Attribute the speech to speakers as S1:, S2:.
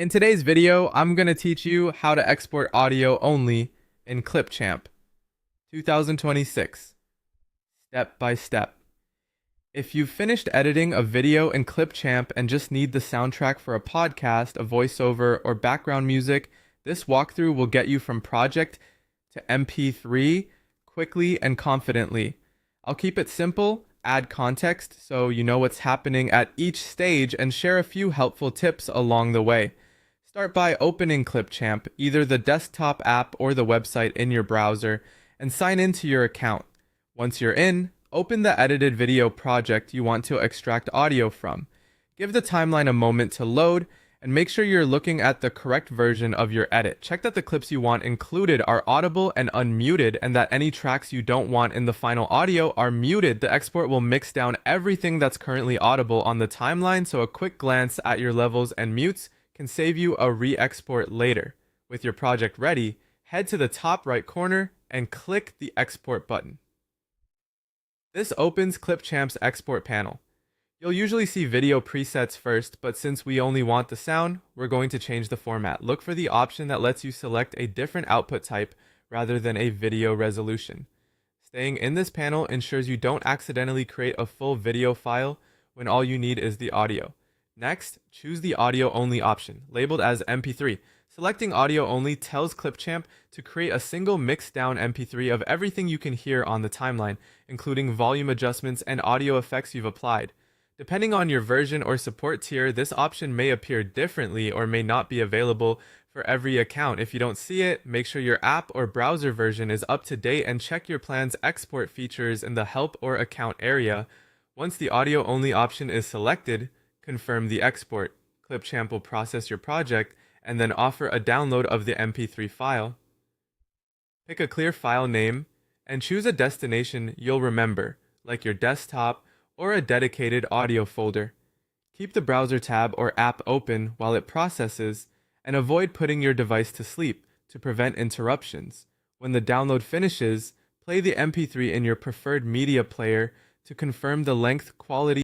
S1: In today's video, I'm going to teach you how to export audio only in ClipChamp 2026, step by step. If you've finished editing a video in ClipChamp and just need the soundtrack for a podcast, a voiceover, or background music, this walkthrough will get you from project to MP3 quickly and confidently. I'll keep it simple, add context so you know what's happening at each stage, and share a few helpful tips along the way. Start by opening ClipChamp, either the desktop app or the website in your browser, and sign into your account. Once you're in, open the edited video project you want to extract audio from. Give the timeline a moment to load, and make sure you're looking at the correct version of your edit. Check that the clips you want included are audible and unmuted, and that any tracks you don't want in the final audio are muted. The export will mix down everything that's currently audible on the timeline, so a quick glance at your levels and mutes can save you a re-export later. With your project ready, head to the top right corner and click the export button. This opens ClipChamp's export panel. You'll usually see video presets first, but since we only want the sound, we're going to change the format. Look for the option that lets you select a different output type rather than a video resolution. Staying in this panel ensures you don't accidentally create a full video file when all you need is the audio. Next, choose the audio only option, labeled as MP3. Selecting audio only tells ClipChamp to create a single mixed down MP3 of everything you can hear on the timeline, including volume adjustments and audio effects you've applied. Depending on your version or support tier, this option may appear differently or may not be available for every account. If you don't see it, make sure your app or browser version is up to date and check your plan's export features in the help or account area. Once the audio only option is selected, confirm the export. ClipChamp will process your project and then offer a download of the MP3 file. Pick a clear file name and choose a destination you'll remember, like your desktop or a dedicated audio folder. Keep the browser tab or app open while it processes, and avoid putting your device to sleep to prevent interruptions. When the download finishes, play the MP3 in your preferred media player to confirm the length, quality,